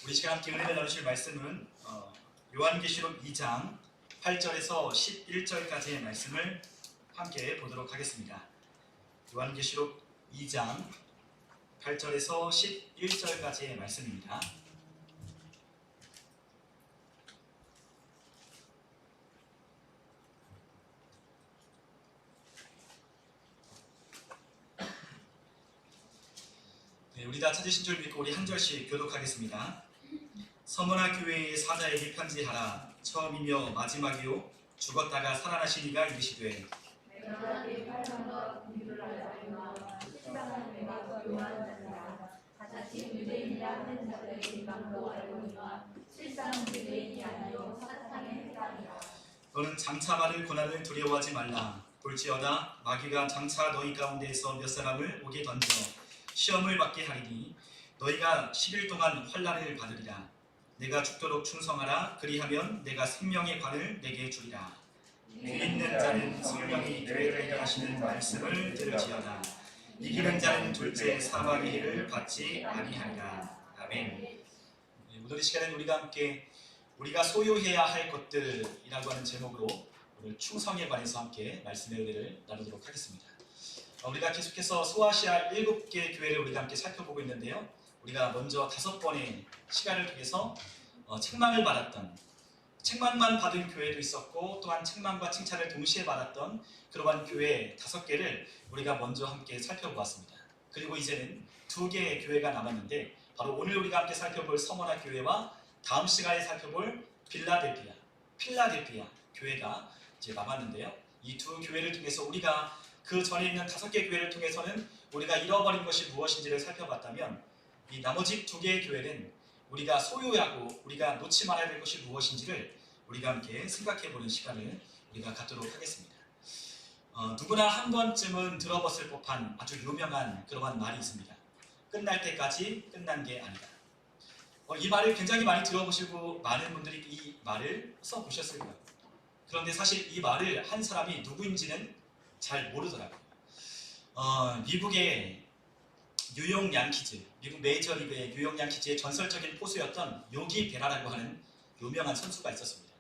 우리 시간 함께 은혜를 나누실 말씀은 요한계시록 2장 8절에서 11절까지의 말씀을 함께 보도록 하겠습니다. 요한계시록 2장 8절에서 11절까지의 말씀입니다. 네, 우리 다 찾으신 줄 믿고 우리 한 절씩 교독하겠습니다. 서머나 교회의 사자에게 편지하라. 처음이며 마지막이요 죽었다가 살아나신 이가 이르시되 내가 네 팔방과 공유를 알자니와 실상은 내가 요한자니라. 다시 유대인이라 하는 자들의 일방도 알고니와 실상은 유대인이 아니요 사탄의 해당이라. 너는 장차 받을 고난을 두려워하지 말라. 볼지어다 마귀가 장차 너희 가운데에서 몇 사람을 옥에 던져 시험을 받게 하리니 너희가 10일 동안 환난을 받으리라. 내가 죽도록 충성하라. 그리하면 내가 생명의 관을 내게 주리라. 믿는 자는 성령이 교회를 하시는 말씀을 들을지어다. 이기는 자는 둘째 사망의 해를 받지 아니하리라. 아멘. 오늘 이 시간에는 우리가 함께 우리가 소유해야 할 것들이라고 하는 제목으로 오늘 충성에 관해서 함께 말씀의 은혜를 나누도록 하겠습니다. 우리가 계속해서 소아시아 7개 교회를 우리가 함께 살펴보고 있는데요. 우리가 먼저 5번의 시간을 통해서 책망을 받았던, 책망만 받은 교회도 있었고 또한 책망과 칭찬을 동시에 받았던 그러한 교회 5개를 우리가 먼저 함께 살펴보았습니다. 그리고 이제는 2개의 교회가 남았는데 바로 오늘 우리가 함께 살펴볼 서머나 교회와 다음 시간에 살펴볼 필라델피아 교회가 이제 남았는데요. 이 2 교회를 통해서 우리가 그 전에 있는 5개 교회를 통해서는 우리가 잃어버린 것이 무엇인지를 살펴봤다면 이 나머지 2개의 교회는 우리가 소유하고 우리가 놓지 말아야 될 것이 무엇인지를 우리가 함께 생각해보는 시간을 우리가 갖도록 하겠습니다. 누구나 한 번쯤은 들어봤을 법한 아주 유명한 그러한 말이 있습니다. 끝날 때까지 끝난 게 아니다. 이 말을 굉장히 많이 들어보시고 많은 분들이 이 말을 써보셨을 거예요. 그런데 사실 이 말을 한 사람이 누구인지는 잘 모르더라고요. 미국의 뉴욕 양키즈, 미국 메이저리그의 뉴욕 양키즈의 전설적인 포수였던 요기 베라라고 하는 유명한 선수가 있었습니다.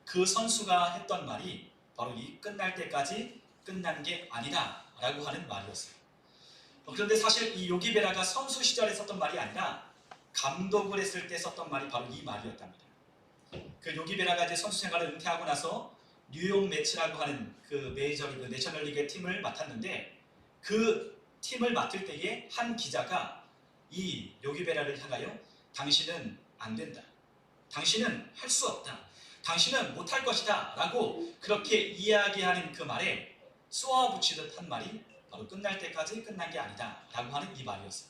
그 선수가 했던 말이 바로 이 끝날 때까지 끝난 게 아니다 라고 하는 말이었어요. 그런데 사실 이 요기 베라가 선수 시절에 썼던 말이 아니라 감독을 했을 때 썼던 말이 바로 이 말이었답니다. 그 요기 베라가 이제 선수 생활을 은퇴하고 나서 뉴욕 매치라고 하는 그 메이저리그 내셔널리그의 팀을 맡았는데 그 팀을 맡을 때에 한 기자가 이 요기 베라를 향하여 당신은 안 된다. 당신은 할 수 없다. 당신은 못할 것이다. 라고 그렇게 이야기하는 그 말에 쏘아붙이듯 한 말이 바로 끝날 때까지 끝난 게 아니다. 라고 하는 이 말이었어요.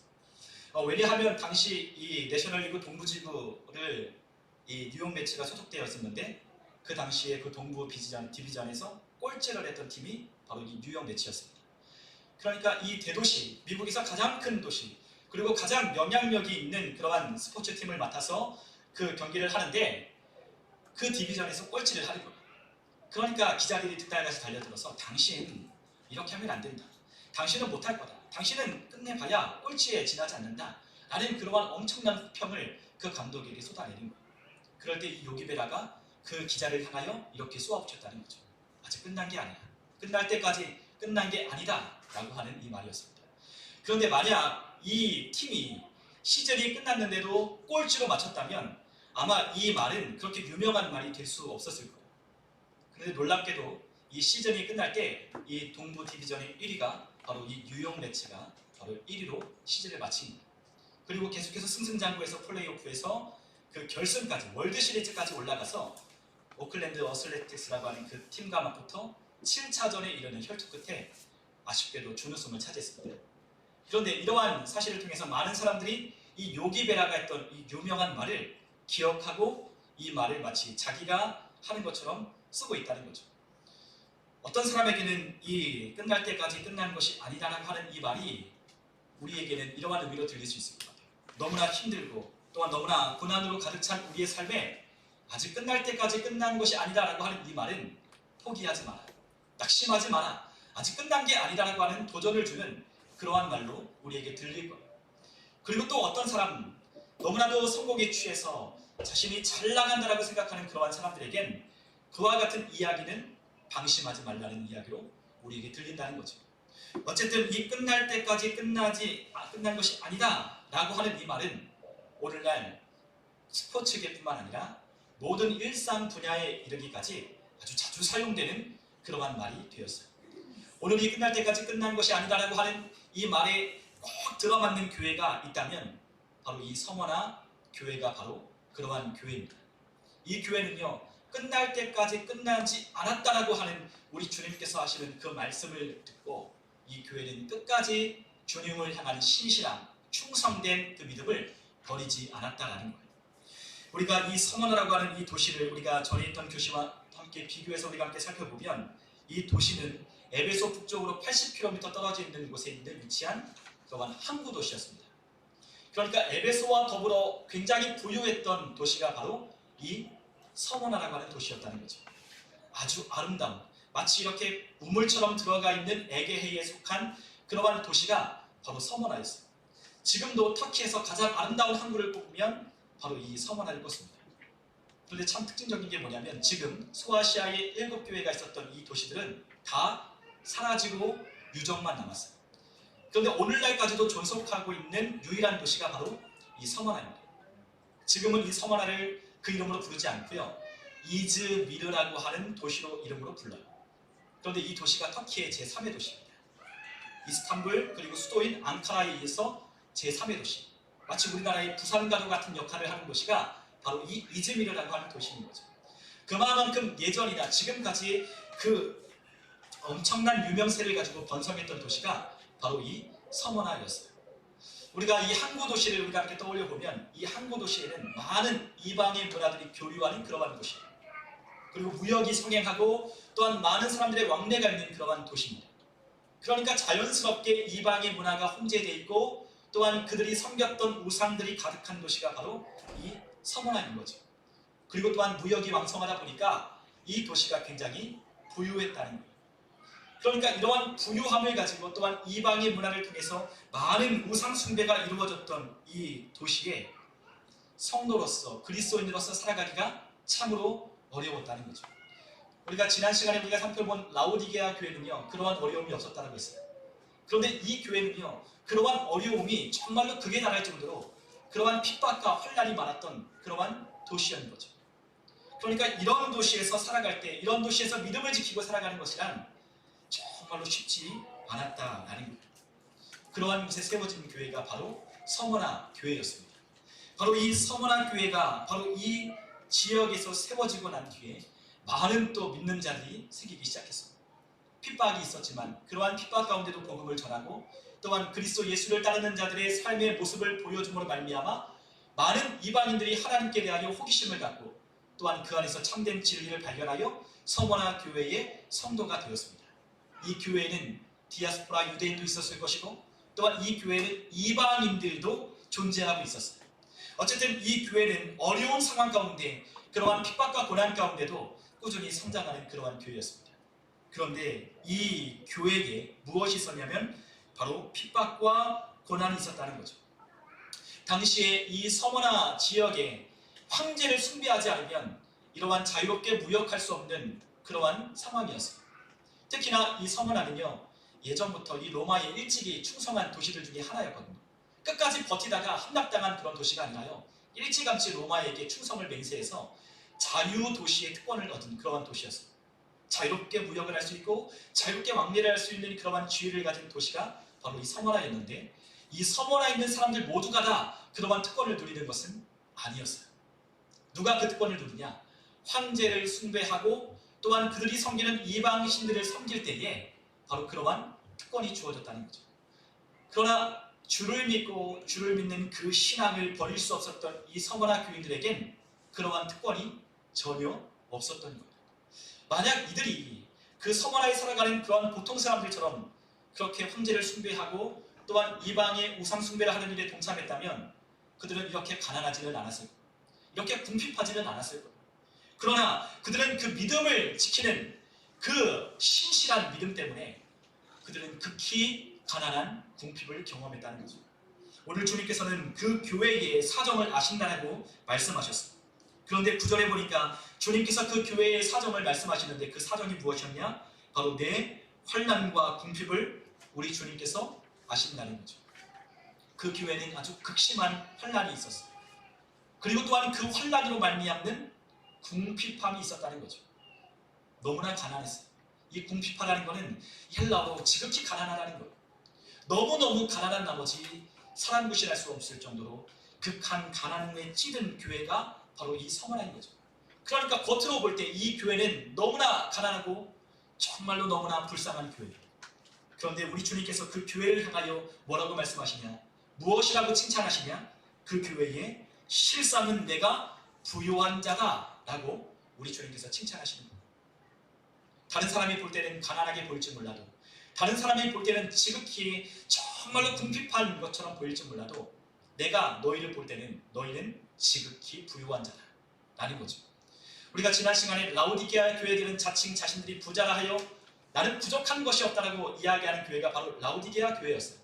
왜냐하면 당시 이 내셔널리그 동부지구를 이 뉴욕 매치가 소속되었었는데 그 당시에 그 동부 디비전에서 꼴찌를 했던 팀이 바로 이 뉴욕 매치였습니다. 그러니까 이 대도시, 미국에서 가장 큰 도시, 그리고 가장 영향력이 있는 그러한 스포츠 팀을 맡아서 그 경기를 하는데 그 디비전에서 꼴찌를 하는 거예요. 그러니까 기자들이 득달같이 달려들어서 당신 이렇게 하면 안 된다. 당신은 못할 거다. 당신은 끝내봐야 꼴찌에 지나지 않는다. 라는 그러한 엄청난 평을 그 감독에게 쏟아내는 거예요. 그럴 때 이 요기 베라가 그 기자를 향하여 이렇게 쏘아붙였다는 거죠. 아직 끝난 게 아니야. 끝날 때까지 끝난 게 아니다. 라고 하는 이 말이었습니다. 그런데 만약 이 팀이 시즌이 끝났는데도 꼴찌로 마쳤다면 아마 이 말은 그렇게 유명한 말이 될 수 없었을 거예요. 그런데 놀랍게도 이 시즌이 끝날 때 이 동부 디비전의 1위가 바로 이 뉴욕 매치가 바로 1위로 시즌을 마친 거예요. 그리고 계속해서 승승장구에서 플레이오프에서 그 결승까지 월드 시리즈까지 올라가서 오클랜드 어슬레틱스라고 하는 그 팀과 맞붙어 7차전에 이르는 혈투 끝에 아쉽게도 준우승을 차지했습니다. 그런데 이러한 사실을 통해서 많은 사람들이 이 요기 베라가 했던 이 유명한 말을 기억하고 이 말을 마치 자기가 하는 것처럼 쓰고 있다는 거죠. 어떤 사람에게는 이 끝날 때까지 끝난 것이 아니다라고 하는 이 말이 우리에게는 이러한 의미로 들릴 수 있을 것 같아요. 너무나 힘들고 또한 너무나 고난으로 가득 찬 우리의 삶에 아직 끝날 때까지 끝난 것이 아니다라고 하는 이 말은 포기하지 마라. 낙심하지 마라. 아직 끝난 게 아니다라고 하는 도전을 주는 그러한 말로 우리에게 들릴 거예요. 그리고 또 어떤 사람, 너무나도 성공에 취해서 자신이 잘 나간다라고 생각하는 그러한 사람들에겐 그와 같은 이야기는 방심하지 말라는 이야기로 우리에게 들린다는 거죠. 어쨌든 이 끝날 때까지 끝난 것이 아니다 라고 하는 이 말은 오늘날 스포츠계뿐만 아니라 모든 일상 분야에 이르기까지 아주 자주 사용되는 그러한 말이 되었어요. 오늘이 끝날 때까지 끝난 것이 아니다라고 하는 이 말에 꼭 들어맞는 교회가 있다면 바로 이 성원아 교회가 바로 그러한 교회입니다. 이 교회는요, 끝날 때까지 끝나지 않았다라고 하는 우리 주님께서 하시는 그 말씀을 듣고 이 교회는 끝까지 주님을 향한 신실함, 충성된 그 믿음을 버리지 않았다라는 거예요. 우리가 이 성원아라고 하는 이 도시를 우리가 전에 있던 교시와 함께 비교해서 우리가 함께 살펴보면 이 도시는 에베소 북쪽으로 80km 떨어져 있는 곳에 위치한 그러한 항구 도시였습니다. 그러니까 에베소와 더불어 굉장히 부유했던 도시가 바로 이 서머나라고 하는 도시였다는 거죠. 아주 아름다운, 마치 이렇게 우물처럼 들어가 있는 에게해에 속한 그러한 도시가 바로 서머나였어요. 지금도 터키에서 가장 아름다운 항구를 뽑으면 바로 이 서머나를 꼽습니다. 그런데 참 특징적인 게 뭐냐면 지금 소아시아에 7교회가 있었던 이 도시들은 다 사라지고 유적만 남았어요. 그런데 오늘날까지도 존속하고 있는 유일한 도시가 바로 이 서머나입니다. 지금은 이 서머나를 그 이름으로 부르지 않고요, 이즈미르라고 하는 도시로 이름으로 불러요. 그런데 이 도시가 터키의 제3의 도시입니다. 이스탄불 그리고 수도인 앙카라에 의해서 제3의 도시, 마치 우리나라의 부산과도 같은 역할을 하는 도시가 바로 이 이즈미르라고 하는 도시인 거죠. 그만큼 예전이나 지금까지 그 엄청난 유명세를 가지고 번성했던 도시가 바로 이 서머나였어요. 우리가 이 항구 도시를 우리가 함께 떠올려 보면 이 항구 도시에는 많은 이방의 문화들이 교류하는 그러한 도시예요. 그리고 무역이 성행하고 또한 많은 사람들의 왕래가 있는 그러한 도시입니다. 그러니까 자연스럽게 이방의 문화가 혼재되어 있고 또한 그들이 섬겼던 우상들이 가득한 도시가 바로 이 서머나인 거죠. 그리고 또한 무역이 왕성하다 보니까 이 도시가 굉장히 부유했다는 거예요. 그러니까 이러한 부유함을 가지고 또한 이방의 문화를 통해서 많은 우상 숭배가 이루어졌던 이 도시에 성도로서 그리스도인으로서 살아가기가 참으로 어려웠다는 거죠. 우리가 지난 시간에 우리가 살펴본 라오디게아 교회는요, 그러한 어려움이 없었다고 했어요. 그런데 이 교회는요, 그러한 어려움이 정말로 극에 달할 정도로 그러한 핍박과 환난이 많았던 그러한 도시였는 거죠. 그러니까 이런 도시에서 살아갈 때, 이런 도시에서 믿음을 지키고 살아가는 것이란 정말로 쉽지 않았다라는 거예요. 그러한 곳에 세워진 교회가 바로 서머나 교회였습니다. 바로 이 서머나 교회가 바로 이 지역에서 세워지고 난 뒤에 많은 또 믿는 자들이 생기기 시작했습니다. 핍박이 있었지만 그러한 핍박 가운데도 복음을 전하고 또한 그리스도 예수를 따르는 자들의 삶의 모습을 보여줌으로 말미암아 많은 이방인들이 하나님께 대하여 호기심을 갖고 또한 그 안에서 참된 진리를 발견하여 서머나 교회의 성도가 되었습니다. 이 교회에는 디아스포라 유대인도 있었을 것이고 또한 이 교회에는 이방인들도 존재하고 있었어요. 어쨌든 이 교회는 어려운 상황 가운데 그러한 핍박과 고난 가운데도 꾸준히 성장하는 그러한 교회였습니다. 그런데 이 교회에 무엇이 있었냐면 바로 핍박과 고난이 있었다는 거죠. 당시에 이 서머나 지역에 황제를 숭배하지 않으면 이러한 자유롭게 무역할 수 없는 그러한 상황이었어요. 특히나 이 서머나는요, 예전부터 이 로마에 일찍이 충성한 도시들 중에 하나였거든요. 끝까지 버티다가 함락당한 그런 도시가 아니라요, 일찌감치 로마에게 충성을 맹세해서 자유도시의 특권을 얻은 그러한 도시였어요. 자유롭게 무역을 할 수 있고 자유롭게 왕래를 할 수 있는 그러한 지위를 가진 도시가 바로 이 서머나였는데, 이 서머나에 있는 사람들 모두가 다 그러한 특권을 누리는 것은 아니었어요. 누가 그 특권을 누리냐? 황제를 숭배하고 또한 그들이 섬기는 이방 신들을 섬길 때에 바로 그러한 특권이 주어졌다는 거죠. 그러나 주를 믿고 주를 믿는 그 신앙을 버릴 수 없었던 이 서머나 교인들에겐 그러한 특권이 전혀 없었던 거예요. 만약 이들이 그 서머나에 살아가는 그러한 보통 사람들처럼 그렇게 황제를 숭배하고 또한 이방의 우상 숭배를 하는 일에 동참했다면 그들은 이렇게 가난하지는 않았을 거예요. 이렇게 궁핍하지는 않았을 거예요. 그러나 그들은 그 믿음을 지키는 그 신실한 믿음 때문에 그들은 극히 가난한 궁핍을 경험했다는 거죠. 오늘 주님께서는 그 교회의 사정을 아신다고 말씀하셨습니다. 그런데 9절에 보니까 주님께서 그 교회의 사정을 말씀하시는데 그 사정이 무엇이었냐? 바로 내 환난과 궁핍을 우리 주님께서 아신다는 거죠. 그 교회는 아주 극심한 환난이 있었어요. 그리고 또한 그 환난으로 말미암는 궁핍함이 있었다는 거죠. 너무나 가난했어요. 이 궁핍하다는 것은 헬라어로 지극히 가난하다는 거예요. 너무너무 가난한 나머지 사람 구실할 수 없을 정도로 극한 가난에 찌든 교회가 바로 이 서머나인 거죠. 그러니까 겉으로 볼 때 이 교회는 너무나 가난하고 정말로 너무나 불쌍한 교회예요. 그런데 우리 주님께서 그 교회를 향하여 뭐라고 말씀하시냐? 무엇이라고 칭찬하시냐? 그 교회에 실상은 내가 부요한 자다 라고 우리 주님께서 칭찬하시는 거예요. 다른 사람이 볼 때는 가난하게 보일지 몰라도, 다른 사람이 볼 때는 지극히 정말로 궁핍한 것처럼 보일지 몰라도, 내가 너희를 볼 때는 너희는 지극히 부유한 자다 라는 거죠. 우리가 지난 시간에 라오디게아 교회들은 자칭 자신들이 부자라 하여 나는 부족한 것이 없다라고 이야기하는 교회가 바로 라오디게아 교회였어요.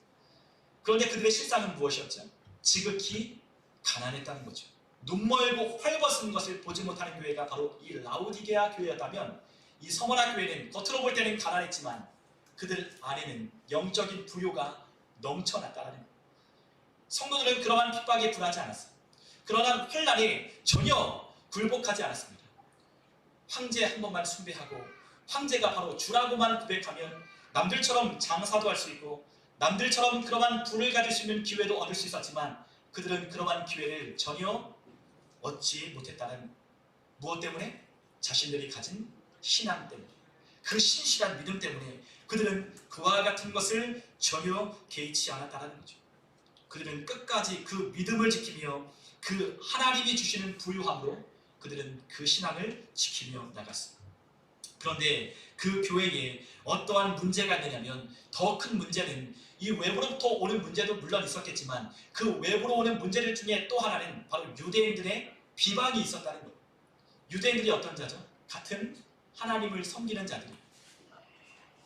그런데 그들의 실상은 무엇이었죠? 지극히 가난했다는 거죠. 눈멀고 헐벗은 것을 보지 못하는 교회가 바로 이 라오디게아 교회였다면, 이 서머나 교회는 겉으로 볼 때는 가난했지만 그들 안에는 영적인 부요가 넘쳐났다는 거예요. 성도들은 그러한 핍박에 굴하지 않았어요. 그러나 환난에 전혀 굴복하지 않았습니다. 황제 한 번만 숭배하고 황제가 바로 주라고만 고백하면 남들처럼 장사도 할 수 있고 남들처럼 그러한 부를 가질 수 있는 기회도 얻을 수 있었지만, 그들은 그러한 기회를 전혀 얻지 못했다는, 무엇 때문에? 자신들이 가진 신앙 때문에, 그 신실한 믿음 때문에 그들은 그와 같은 것을 전혀 개의치 않았다는 거죠. 그들은 끝까지 그 믿음을 지키며 그 하나님이 주시는 부유함으로 그들은 그 신앙을 지키며 나갔습니다. 그런데 그 교회에 어떠한 문제가 있느냐면, 더 큰 문제는 이 외부로부터 오는 문제도 물론 있었겠지만 그 외부로 오는 문제들 중에 또 하나는 바로 유대인들의 비방이 있었다는 거예요. 유대인들이 어떤 자죠? 같은 하나님을 섬기는 자들이에요.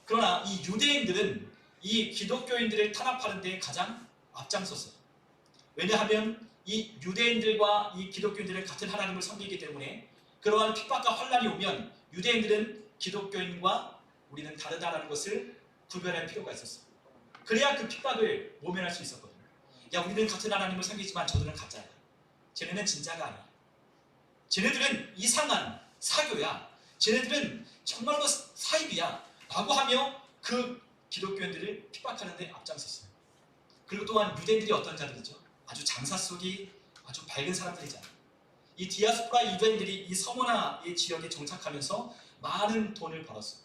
그러나 이 유대인들은 이 기독교인들을 탄압하는 데 가장 앞장섰어요. 왜냐하면 이 유대인들과 이 기독교인들은 같은 하나님을 섬기기 때문에 그러한 핍박과 환난이 오면 유대인들은 기독교인과 우리는 다르다라는 것을 구별할 필요가 있었어요. 그래야 그 핍박을 모면할 수 있었거든요. 야, 우리는 같은 하나님을 섬기지만 저들은 가짜야. 쟤네는 진짜가 아니야. 쟤네들은 이상한 사교야. 쟤네들은 정말로 사입이야 라고 하며 그 기독교인들을 핍박하는 데 앞장섰어요. 그리고 또한 유대인들이 어떤 자들이죠? 아주 장사 속이 아주 밝은 사람들이잖아요. 이 디아스포라 유대인들이 이 서머나의 지역에 정착하면서 많은 돈을 벌었어요.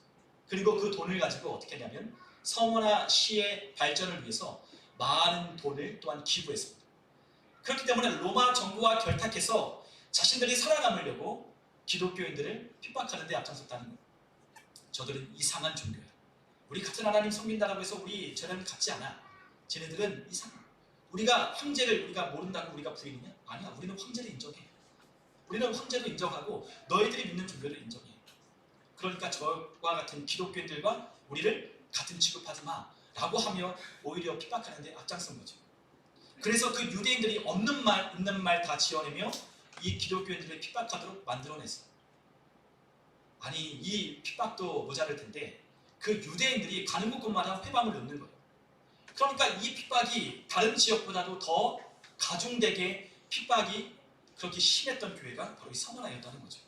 그리고 그 돈을 가지고 어떻게 했냐면 서머나 시의 발전을 위해서 많은 돈을 또한 기부했습니다. 그렇기 때문에 로마 정부와 결탁해서 자신들이 살아남으려고 기독교인들을 핍박하는 데 앞장섰다는 거예요. 저들은 이상한 종교야. 우리 같은 하나님 섬긴다고 해서 우리 쟤네는 같지 않아. 쟤네들은 이상해. 우리가 황제를 우리가 모른다고 우리가 부인이냐? 아니야. 우리는 황제를 인정해. 우리는 황제도 인정하고 너희들이 믿는 종교를 인정해. 그러니까 저와 같은 기독교인들과 우리를 같은 취급하지 마 라고 하며 오히려 핍박하는 데 앞장선 거죠. 그래서 그 유대인들이 없는 말 있는 말 다 지어내며 이 기독교인들을 핍박하도록 만들어냈어요. 아니, 이 핍박도 모자랄 텐데 그 유대인들이 가는 곳곳마다 회방을 놓는 거예요. 그러니까 이 핍박이 다른 지역보다도 더 가중되게 핍박이 그렇게 심했던 교회가 바로 이 서머나였다는 거죠.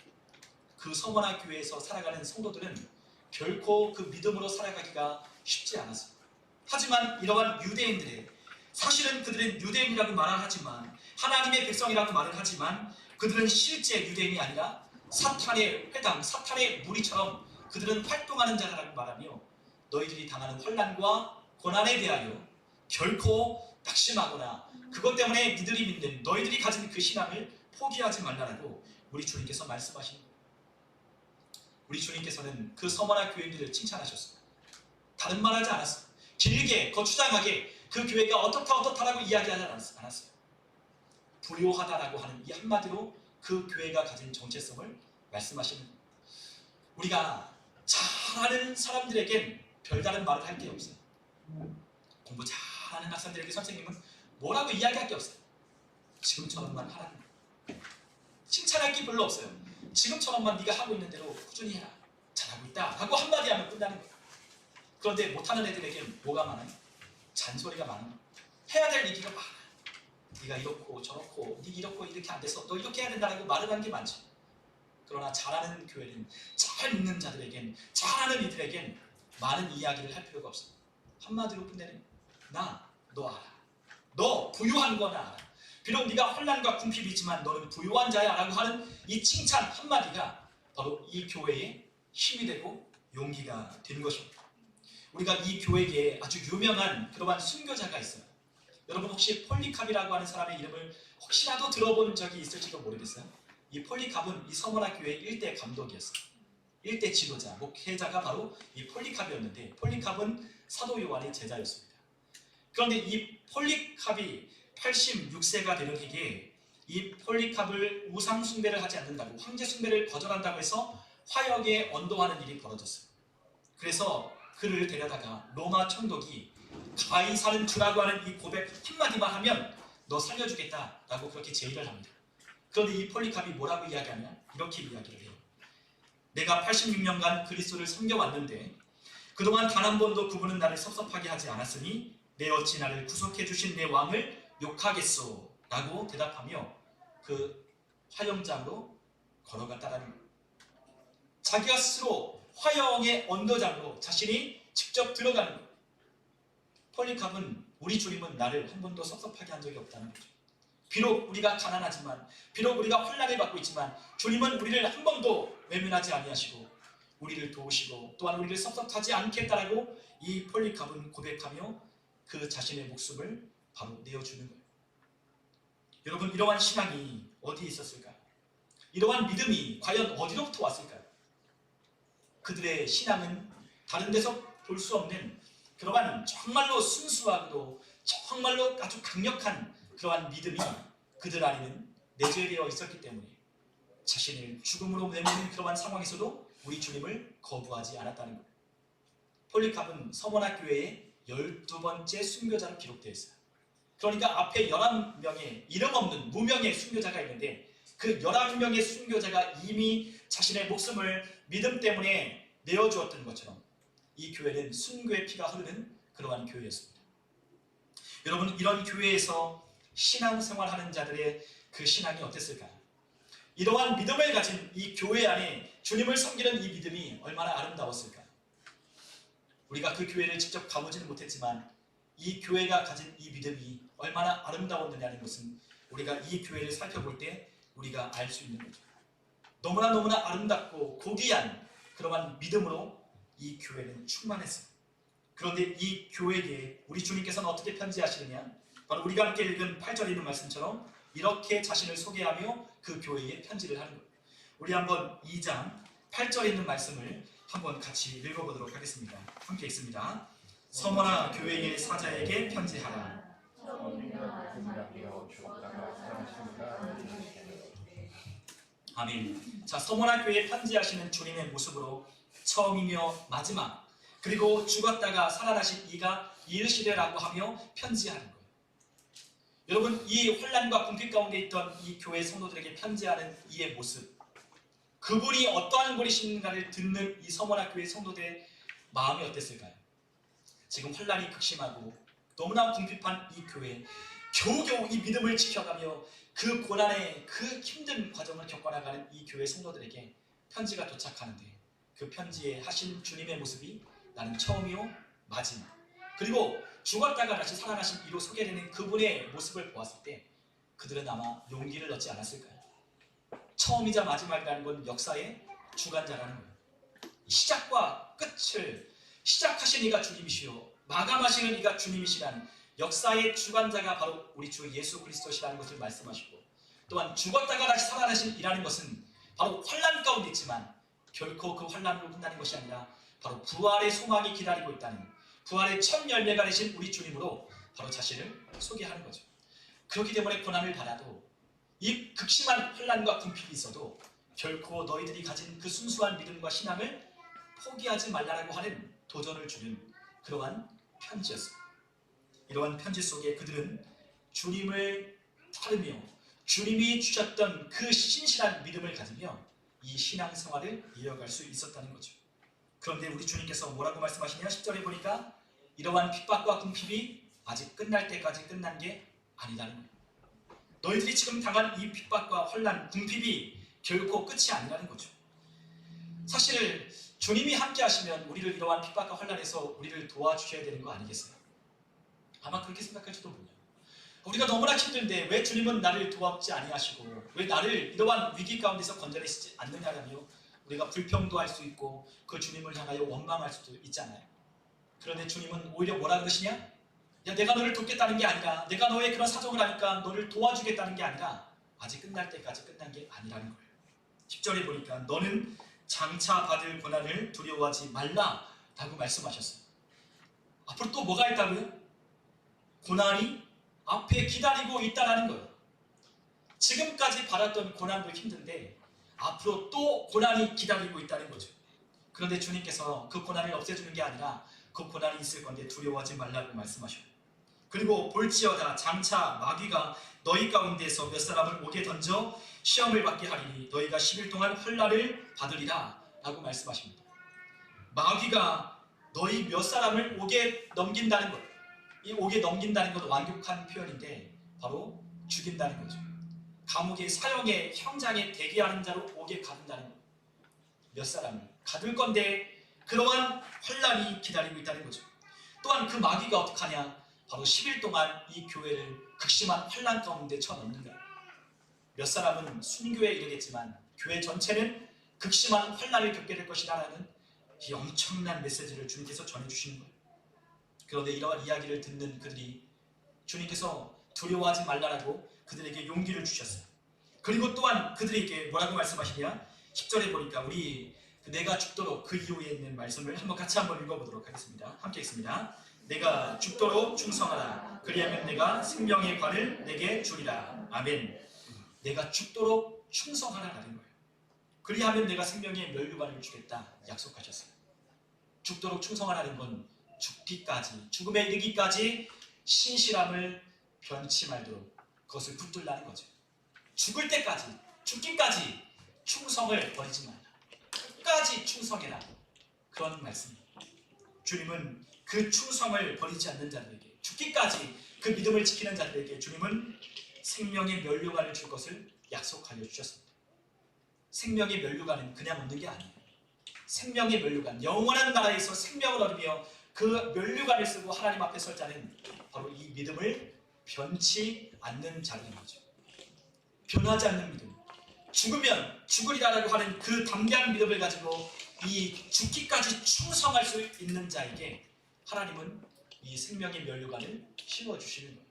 그 서머나 교회에서 살아가는 성도들은 결코 그 믿음으로 살아가기가 쉽지 않았어요. 하지만 이러한 유대인들의, 사실은 그들은 유대인이라고 말을 하지만 하나님의 백성이라고 말을 하지만 그들은 실제 유대인이 아니라 사탄의 회당, 사탄의 무리처럼 그들은 활동하는 자라고 말하며 너희들이 당하는 환난과 고난에 대하여 결코 낙심하거나 그것 때문에 니들이 믿는 너희들이 가진 그 신앙을 포기하지 말라라고 우리 주님께서 말씀하시는 거예요. 우리 주님께서는 그 서머나 교인들을 칭찬하셨습니다. 다른 말 하지 않았어요. 길게 거추장하게 그 교회가 어떻다라고 이야기하지 않았어요. 부요하다라고 하는 이 한마디로 그 교회가 가진 정체성을 말씀하시는 거예요. 우리가 잘하는 사람들에겐 별다른 말을 할 게 없어요. 공부 잘하는 학생들에게 선생님은 뭐라고 이야기할 게 없어요. 지금처럼만 하라는 거예요. 칭찬할 게 별로 없어요. 지금처럼만 네가 하고 있는 대로 꾸준히 해라. 잘하고 있다 하고 한마디 하면 끝나는 거예요. 그런데 못하는 애들에게는 뭐가 많아요? 잔소리가 많은 거예요. 해야 될 얘기가 많아. 네가 이렇고 저렇고 네 이렇고 이렇게 안 돼서 너 이렇게 해야 된다라고 말을 하는 게 많죠. 그러나 잘하는 교회는 잘 믿는 자들에겐, 잘하는 이들에겐 많은 이야기를 할 필요가 없어요. 한마디로 끝내는 너 알아. 너 부유한 건 알아. 비록 네가 혼란과 궁핍이 있지만 너는 부유한 자야 라고 하는 이 칭찬 한마디가 바로 이 교회의 힘이 되고 용기가 되는 것입니다. 우리가 이 교회에 아주 유명한 그러한 순교자가 있어요. 여러분 혹시 폴리캅이라고 하는 사람의 이름을 혹시라도 들어본 적이 있을지도 모르겠어요. 이 폴리캅은 이 서머나 교회 일대 감독이었어요. 일대 지도자, 목회자가 바로 이 폴리캅이었는데 폴리캅은 사도 요한의 제자였습니다. 그런데 이 폴리캅이 86세가 되는 해에 이 폴리캅을 우상 숭배를 하지 않는다고, 황제 숭배를 거절한다고 해서 화역에 언도하는 일이 벌어졌어요. 그래서 그를 데려다가 로마 총독이 가이사른 주라고 하는 이 고백 한마디만 하면 너 살려주겠다라고 그렇게 제의를 합니다. 그런데 이 폴리캅이 뭐라고 이야기하냐? 이렇게 이야기를 해요. 내가 86년간 그리스도를 섬겨왔는데 그동안 단 한 번도 그분은 나를 섭섭하게 하지 않았으니 내 어찌 나를 구속해 주신 내 왕을 욕하겠소? 라고 대답하며 그 화영장으로 걸어갔다라는 거예요. 자기가 스스로 화영의 언더장으로 자신이 직접 들어가는 거예요. 폴리캅은 우리 주님은 나를 한 번도 섭섭하게 한 적이 없다는 거죠. 비록 우리가 가난하지만, 비록 우리가 혼란을 받고 있지만 주님은 우리를 한 번도 외면하지 아니하시고 우리를 도우시고 또한 우리를 섭섭하지 않겠다라고 이 폴리캅은 고백하며 그 자신의 목숨을 바로 내어주는 거예요. 여러분, 이러한 신앙이 어디에 있었을까요? 이러한 믿음이 과연 어디로부터 왔을까요? 그들의 신앙은 다른 데서 볼 수 없는 그러한 정말로 순수하고도 정말로 아주 강력한 그러한 믿음이 그들 안에는 내재되어 있었기 때문에 자신을 죽음으로 내모는 그러한 상황에서도 우리 주님을 거부하지 않았다는 거예요. 폴리캅은 서머나 교회의 12번째 순교자로 기록되어 있어요. 그러니까 앞에 11명의 이름 없는 무명의 순교자가 있는데 그 11명의 순교자가 이미 자신의 목숨을 믿음 때문에 내어주었던 것처럼 이 교회는 순교의 피가 흐르는 그러한 교회였습니다. 여러분, 이런 교회에서 신앙생활하는 자들의 그 신앙이 어땠을까요? 이러한 믿음을 가진 이 교회 안에 주님을 섬기는 이 믿음이 얼마나 아름다웠을까요? 우리가 그 교회를 직접 가보지는 못했지만 이 교회가 가진 이 믿음이 얼마나 아름다웠느냐는 것은 우리가 이 교회를 살펴볼 때 우리가 알 수 있는 거죠. 너무나 아름답고 고귀한 그러한 믿음으로 이 교회는 충만했어요. 그런데 이 교회에 우리 주님께서는 어떻게 편지하시느냐? 바로 우리가 함께 읽은 8절에 있는 말씀처럼 이렇게 자신을 소개하며 그 교회에 편지를 하는 거예요. 우리 한번 2장 8절에 있는 말씀을 한번 같이 읽어보도록 하겠습니다. 함께 읽습니다. 서머나 교회의 사자에게 편지하라. 아멘. 자, 서머나 교회에 편지하시는 주님의 모습으로 처음이며 마지막, 그리고 죽었다가 살아나신 이가 이르시되라고 하며 편지하는 거예요. 여러분, 이 혼란과 궁핍 가운데 있던 이 교회 성도들에게 편지하는 이의 모습, 그분이 어떠한 분이신가를 듣는 이 서머나 교회 성도들의 마음이 어땠을까요? 지금 혼란이 극심하고 너무나 궁핍한 이 교회, 겨우겨우 이 믿음을 지켜가며 그 고난의 그 힘든 과정을 겪어나가는 이 교회 성도들에게 편지가 도착하는데 그 편지에 하신 주님의 모습이 나는 처음이요 마지막, 그리고 죽었다가 다시 살아나신 이로 소개되는 그분의 모습을 보았을 때 그들은 아마 용기를 얻지 않았을까요? 처음이자 마지막이라는 건 역사의 주관자라는 거예요. 시작과 끝을 시작하신 이가 주님이시요 마감하시는 이가 주님이시라는 역사의 주관자가 바로 우리 주 예수 그리스도시라는 것을 말씀하시고, 또한 죽었다가 다시 살아나신 이라는 것은 바로 환난 가운데 있지만 결코 그 환난으로 끝나는 것이 아니라 바로 부활의 소망이 기다리고 있다는, 부활의 첫 열매가 되신 우리 주님으로 바로 자신을 소개하는 거죠. 그렇기 때문에 고난을 받아도 이 극심한 환난과 궁핍이 있어도 결코 너희들이 가진 그 순수한 믿음과 신앙을 포기하지 말라고 하는 도전을 주는 그러한 편지였습니다. 이러한 편지 속에 그들은 주님을 따르며 주님이 주셨던 그 신실한 믿음을 가지며 이 신앙생활을 이어갈 수 있었다는 거죠. 그런데 우리 주님께서 뭐라고 말씀하시냐? 10절에 보니까 이러한 핍박과 궁핍이 아직 끝날 때까지 끝난 게 아니라는 거예요. 너희들이 지금 당한 이 핍박과 환난, 궁핍이 결코 끝이 아니라는 거죠. 사실 주님이 함께 하시면 우리를 이러한 핍박과 환난에서 우리를 도와주셔야 되는 거 아니겠어요? 아마 그렇게 생각할지도 몰라요. 우리가 너무나 힘든데 왜 주님은 나를 도와주지 아니하시고 왜 나를 이러한 위기 가운데서 건져내시지 않느냐라며 우리가 불평도 할 수 있고 그 주님을 향하여 원망할 수도 있잖아요. 그런데 주님은 오히려 뭐라 그러시냐? 야, 내가 너를 돕겠다는 게 아니라 내가 너의 그런 사정을 하니까 너를 도와주겠다는 게 아니라 아직 끝날 때까지 끝난 게 아니라는 거예요. 10절에 보니까 너는 장차 받을 고난을 두려워하지 말라라고 말씀하셨어요. 앞으로 또 뭐가 있다고요? 고난이 앞에 기다리고 있다는 거예요. 지금까지 받았던 고난도 힘든데 앞으로 또 고난이 기다리고 있다는 거죠. 그런데 주님께서 그 고난을 없애주는 게 아니라 그 고난이 있을 건데 두려워하지 말라고 말씀하셔요. 그리고 볼지어다 장차 마귀가 너희 가운데서 몇 사람을 옥에 던져 시험을 받게 하리니 너희가 10일 동안 환난을 받으리라 라고 말씀하십니다. 마귀가 너희 몇 사람을 옥에 넘긴다는 것, 이 옥에 넘긴다는 것 완곡한 표현인데 바로 죽인다는 거죠. 감옥의 사형의 형장에 대기하는 자로 옥에 가둔다는 것. 몇 사람을 가둘 건데 그러한 환난이 기다리고 있다는 거죠. 또한 그 마귀가 어떻게 하냐? 바로 10일 동안 이 교회를 극심한 환난 가운데 쳐넣는다. 몇 사람은 순교에 이르겠지만 교회 전체는 극심한 환난을 겪게 될 것이라는 이 엄청난 메시지를 주님께서 전해주시는 거예요. 그런데 이러한 이야기를 듣는 그들이 주님께서 두려워하지 말라라고 그들에게 용기를 주셨어요. 그리고 또한 그들에게 뭐라고 말씀하시냐? 10절에 보니까 우리 내가 죽도록 그 이후에 있는 말씀을 같이 한번 읽어보도록 하겠습니다. 함께 읽습니다. 내가 죽도록 충성하라. 그리하면 내가 생명의 관을 내게 주리라. 아멘. 내가 죽도록 충성하라라는 거예요. 그리하면 내가 생명의 면류관을 주겠다 약속하셨어요. 죽도록 충성하라는 건 죽기까지, 죽음에 이르기까지 신실함을 변치 말도록 그것을 붙들라는 거죠. 죽을 때까지, 죽기까지 충성을 버리지 말라. 끝까지 충성해라. 그런 말씀입니다. 주님은 그 충성을 버리지 않는 자들에게, 죽기까지 그 믿음을 지키는 자들에게 주님은 생명의 면류관을 줄 것을 약속하여 주셨습니다. 생명의 면류관은 그냥 얻는 게 아니에요. 생명의 면류관, 영원한 나라에서 생명을 얻으며 그 면류관을 쓰고 하나님 앞에 설 자는 바로 이 믿음을 변치 않는 자들인 거죠. 변하지 않는 믿음, 죽으면 죽으리라고 하는 그 담대한 믿음을 가지고 이 죽기까지 충성할 수 있는 자에게 하나님은 이 생명의 면류관을 씌워주시는 거예요.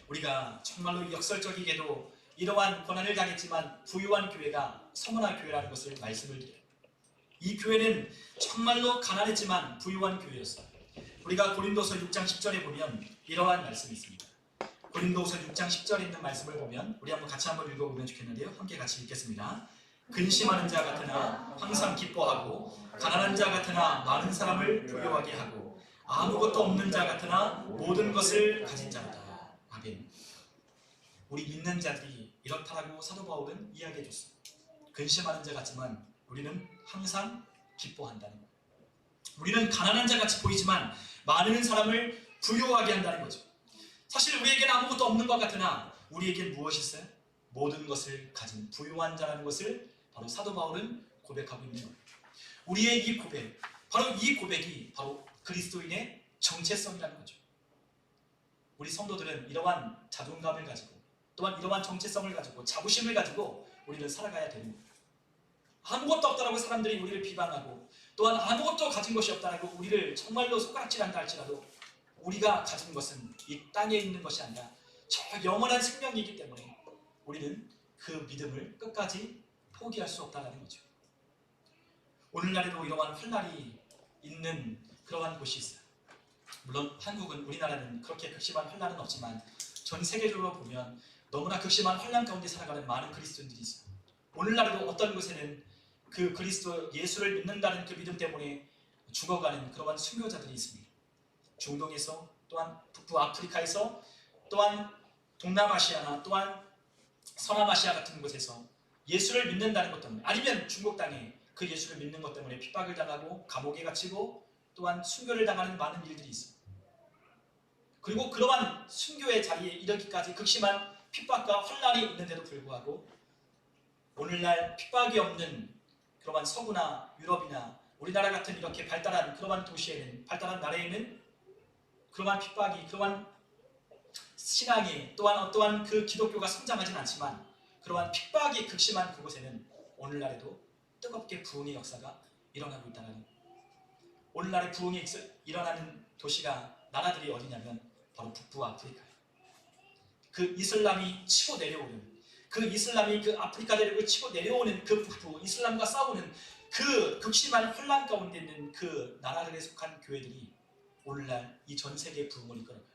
우리가 정말로 역설적이게도 이러한 고난을 당했지만 부유한 교회가 서문화 교회라는 것을 말씀을 드려요. 이 교회는 정말로 가난했지만 부유한 교회였어요. 우리가 고린도서 6장 10절에 보면 이러한 말씀이 있습니다. 고린도서 6장 10절에 있는 말씀을 보면 우리 같이 한번 읽어보면 좋겠는데요. 함께 같이 읽겠습니다. 근심하는 자 같으나 항상 기뻐하고 가난한 자 같으나 많은 사람을 부유하게 하고 아무것도 없는 자 같으나 모든 것을 가진 자다. 아멘. 우리 믿는 자들이 이렇다라고 사도 바울은 이야기해 줬어요. 근심하는 자 같지만 우리는 항상 기뻐한다는 거예요. 우리는 가난한 자 같이 보이지만 많은 사람을 부유하게 한다는 거죠. 사실 우리에게는 아무것도 없는 것 같으나 우리에겐 무엇이 있어요? 모든 것을 가진 부유한 자라는 것을 바로 사도 바울은 고백하고 있는 거예요. 우리의 이 고백, 바로 이 고백이 바로 그리스도인의 정체성이라는 거죠. 우리 성도들은 이러한 자존감을 가지고 또한 이러한 정체성을 가지고 자부심을 가지고 우리는 살아가야 되는 거예요. 아무것도 없다라고 사람들이 우리를 비방하고 또한 아무것도 가진 것이 없다라고 우리를 정말로 손가락질한다 할지라도 우리가 가진 것은 이 땅에 있는 것이 아니라 저 영원한 생명이기 때문에 우리는 그 믿음을 끝까지 포기할 수 없다는 거죠. 오늘날에도 이러한 환난이 있는 그러한 곳이 있어요. 물론 한국은, 우리나라는 그렇게 극심한 환난은 없지만 전 세계적으로 보면 너무나 극심한 환난 가운데 살아가는 많은 그리스도인들이 있어요. 오늘날에도 어떤 곳에는 그 그리스도 예수를 믿는다는 그 믿음 때문에 죽어가는 그러한 순교자들이 있습니다. 중동에서 또한 북부 아프리카에서 또한 동남아시아나 또한 서남아시아 같은 곳에서 예수를 믿는다는 것 때문에, 아니면 중국 땅에 그 예수를 믿는 것 때문에 핍박을 당하고 감옥에 갇히고 또한 순교를 당하는 많은 일들이 있습니다. 그리고 그러한 순교의 자리에 이르기까지 극심한 핍박과 혼란이 있는데도 불구하고 오늘날 핍박이 없는 그러한 서구나 유럽이나 우리나라 같은 이렇게 발달한 그러한 도시에는, 발달한 나라에는 그러한 핍박이, 그러한 신앙이, 또한 어떠한 그 기독교가 성장하진 않지만 그러한 핍박이 극심한 그곳에는 오늘날에도 뜨겁게 부흥의 역사가 일어나고 있다는 거예요. 오늘날의 부흥이 일어나는 도시가, 나라들이 어디냐면 바로 북부 아프리카예요. 그 이슬람이 치고 내려오는, 그 이슬람이 그 아프리카 대륙을 치고 내려오는 그 북부, 이슬람과 싸우는 그 극심한 혼란 가운데 있는 그 나라들에 속한 교회들이 오늘날 이 전 세계의 부흥을 이끌어가요.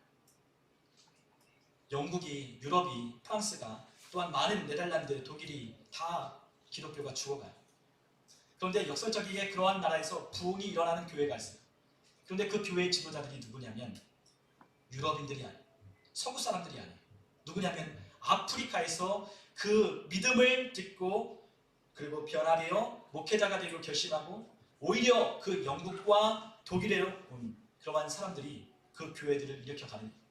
영국이, 유럽이, 프랑스가, 또한 많은 네덜란드, 독일이 다 기독교가 죽어가요. 그런데 역설적이게 그러한 나라에서 부흥이 일어나는 교회가 있어요. 그런데 그 교회의 지도자들이 누구냐면 유럽인들이 아니에요. 서구 사람들이 아니에요. 누구냐면 아프리카에서 그 믿음을 듣고 그리고 변화되어 목회자가 되고 결심하고 오히려 그 영국과 독일에 온 그러한 사람들이 그 교회들을 일으켜가는 거예요.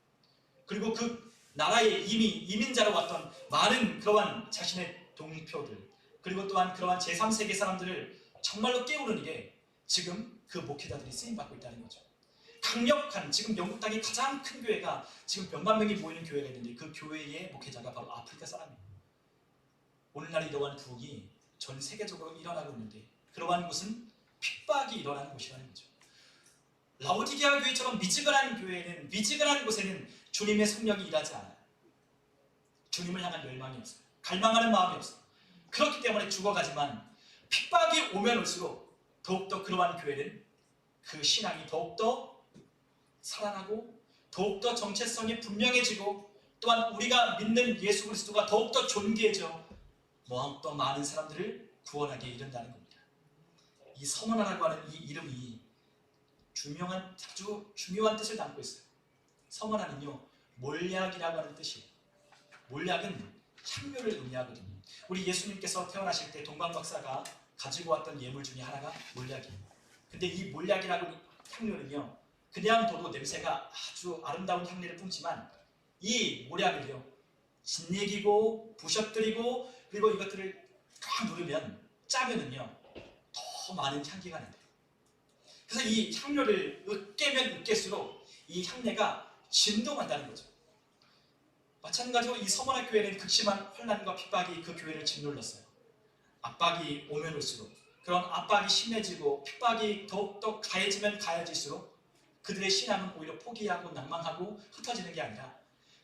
그리고 그 나라에 이미 이민자로 왔던 많은 그러한 자신의 동표들, 그리고 또한 그러한 제3세계 사람들을 정말로 깨우는 게 지금 그 목회자들이 쓰임받고 있다는 거죠. 강력한, 지금 영국 땅의 가장 큰 교회가 지금 몇만 명이 모이는 교회가 있는데 그 교회의 목회자가 바로 아프리카 사람이에요. 오늘날 이러한 부흥이 전 세계적으로 일어나고 있는데 그러한 곳은 핍박이 일어나는 곳이라는 거죠. 라오디게아 교회처럼 미지근한 교회는, 미지근한 곳에는 주님의 성령이 일하지 않아요. 주님을 향한 열망이 없어요. 갈망하는 마음이 없어요. 그렇기 때문에 죽어가지만 핍박이 오면 올수록 더욱더 그러한 교회는 그 신앙이 더욱더 살아나고 더욱더 정체성이 분명해지고 또한 우리가 믿는 예수 그리스도가 더욱더 존귀해져 또 많은 사람들을 구원하게 이른다는 겁니다. 이 서머나라고 하는 이 이름이 아주 중요한 뜻을 담고 있어요. 서머나는요, 몰약이라고 하는 뜻이에요. 몰약은 향료를 의미하거든요. 우리 예수님께서 태어나실 때 동방박사가 가지고 왔던 예물 중에 하나가 몰약이에요. 근데 이 몰약이라고 하는 향료는요, 그냥 둬도 냄새가 아주 아름다운 향기를 뿜지만 이 몰약을요, 진액이고 부셔뜨리고 그리고 이것들을 꽉 누르면, 짜면은요 더 많은 향기가 난대요. 그래서 이 향료를 으깨면 으깰수록 이 향내가 진동한다는 거죠. 마찬가지로 이 서머나 교회는 극심한 혼란과 핍박이 그 교회를 짓눌렀어요. 압박이 오면 올수록, 그런 압박이 심해지고 핍박이 더욱더 가해지면 가해질수록 그들의 신앙은 오히려 포기하고 낭망하고 흩어지는 게 아니라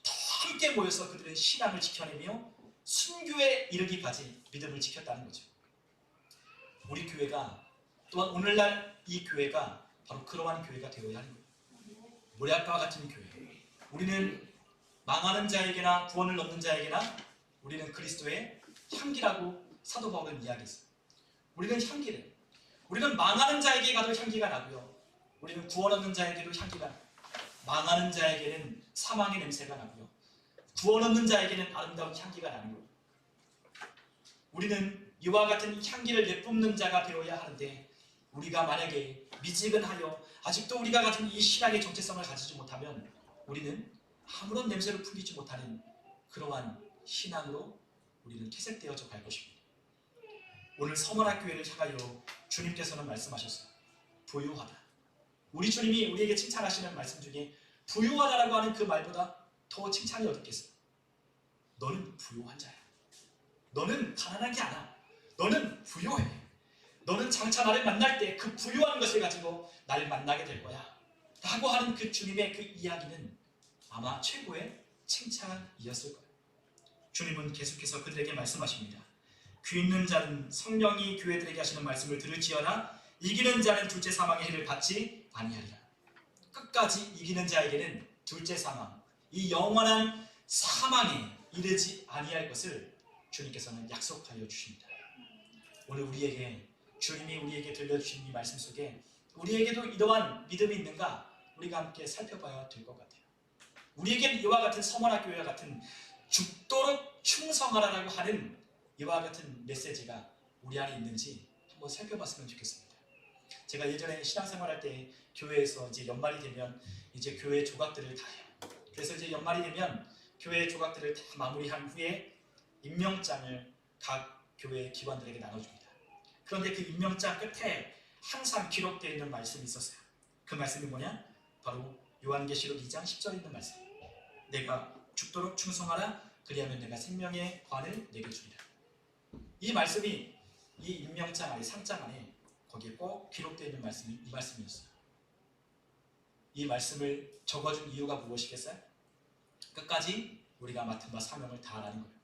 더 함께 모여서 그들의 신앙을 지켜내며 순교에 이르기까지 믿음을 지켰다는 거죠. 우리 교회가, 또한 오늘날 이 교회가 바로 그러한 교회가 되어야 하는 거예요. 모략과 같은 교회. 우리는 망하는 자에게나 구원을 얻는 자에게나 우리는 그리스도의 향기라고 사도 바울은 이야기했어요. 우리는 향기래요. 우리는 망하는 자에게 가도 향기가 나고요, 우리는 구원 얻는 자에게도 향기가 나요. 망하는 자에게는 사망의 냄새가 나고요, 구원 얻는 자에게는 아름다운 향기가 나는 거예요. 우리는 이와 같은 향기를 내뿜는 자가 되어야 하는데 우리가 만약에 미지근하여 아직도 우리가 가진 이 신앙의 정체성을 가지지 못하면 우리는 아무런 냄새를 풍기지 못하는 그러한 신앙으로 우리는 퇴색되어져 갈 것입니다. 오늘 서머나교회를 향하여 주님께서는 말씀하셨어요. 부유하다. 우리 주님이 우리에게 칭찬하시는 말씀 중에 부유하다라고 하는 그 말보다 더 칭찬이 어디 있겠어요? 너는 부유한 자야. 너는 가난한 게 아니야. 너는 부유해. 너는 장차 나를 만날 때 그 부유한 것을 가지고 나를 만나게 될 거야 라고 하는 그 주님의 그 이야기는 아마 최고의 칭찬이었을 거예요. 주님은 계속해서 그들에게 말씀하십니다. 귀 있는 자는 성령이 교회들에게 하시는 말씀을 들을지어다. 이기는 자는 둘째 사망의 해를 받지 아니하리라. 끝까지 이기는 자에게는 둘째 사망, 이 영원한 사망에 이르지 아니할 것을 주님께서는 약속하여 주십니다. 오늘 우리에게, 주님이 우리에게 들려주신 이 말씀 속에 우리에게도 이러한 믿음이 있는가 우리가 함께 살펴봐야 될 것 같아요. 우리에겐 이와 같은 서머나 교회와 같은 죽도록 충성하라라고 하는 이와 같은 메시지가 우리 안에 있는지 한번 살펴봤으면 좋겠습니다. 제가 예전에 신앙생활할 때 교회에서 이제 연말이 되면 이제 교회 조각들을 다 해요. 그래서 이제 연말이 되면 교회 조각들을 다 마무리한 후에 임명장을 각 교회 기관들에게 나눠줍니다. 그런데 그 임명장 끝에 항상 기록되어 있는 말씀이 있었어요. 그 말씀이 뭐냐? 바로 요한계시록 2장 10절에 있는 말씀. 내가 죽도록 충성하라. 그리하면 내가 생명의 관을 내게 주리라. 이 말씀이 이 임명장 안에 상장 안에 거기에 꼭 기록되어 있는 말씀이 이 말씀이었어요. 이 말씀을 적어준 이유가 무엇이겠어요? 끝까지 우리가 맡은 바 사명을 다하라는 거예요.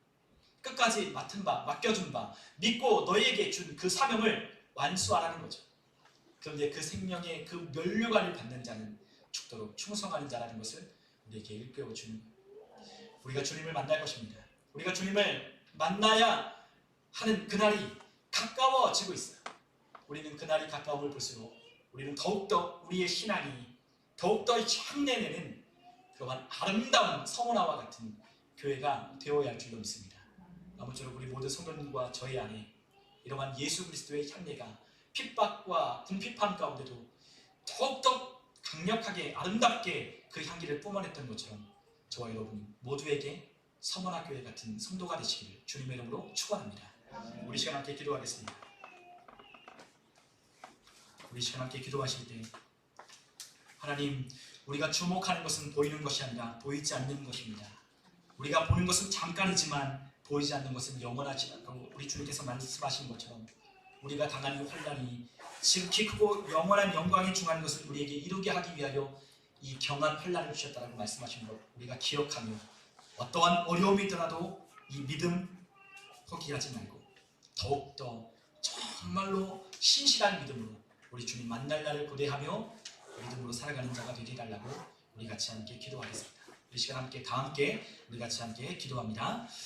끝까지 맡은 바, 맡겨준 바, 믿고 너희에게 준 그 사명을 완수하라는 거죠. 그런데 그 생명의 그 면류관을 받는 자는 죽도록 충성하는 자라는 것을 우리에게 일깨워주는 거예요. 우리가 주님을 만날 것입니다. 우리가 주님을 만나야 하는 그날이 가까워지고 있어요. 우리는 그날이 가까움을 볼수록 우리는 더욱더 우리의 신앙이 더욱더 향내내는 그러한 아름다운 서문화와 같은 교회가 되어야 할 줄로 믿습니다. 아무쪼록 우리 모든 성도님과 저희 안에 이러한 예수 그리스도의 향내가 핍박과 궁핍함 가운데도 더욱더 강력하게 아름답게 그 향기를 뿜어냈던 것처럼 저와 여러분 모두에게 서문화 교회 같은 성도가 되시기를 주님의 이름으로 축원합니다. 우리 시간 함께 기도하겠습니다. 우리 시간 함께 기도하실 때 하나님, 우리가 주목하는 것은 보이는 것이 아니라 보이지 않는 것입니다. 우리가 보는 것은 잠깐이지만 보이지 않는 것은 영원하지 않고 우리 주님께서 말씀하신 것처럼 우리가 당하는 환난이 지극히 크고 영원한 영광에 중한 것을 우리에게 이루게 하기 위하여 이 경한 환난을 주셨다고 말씀하신 것 우리가 기억하며 어떠한 어려움이 있더라도 이 믿음 포기하지 말고 더욱더 정말로 신실한 믿음으로 우리 주님 만날 날을 고대하며 믿음으로 살아가는 자가 되게 해달라고 우리 같이 함께 기도하겠습니다. 이 시간 함께 다 함께 우리 같이 함께 기도합니다.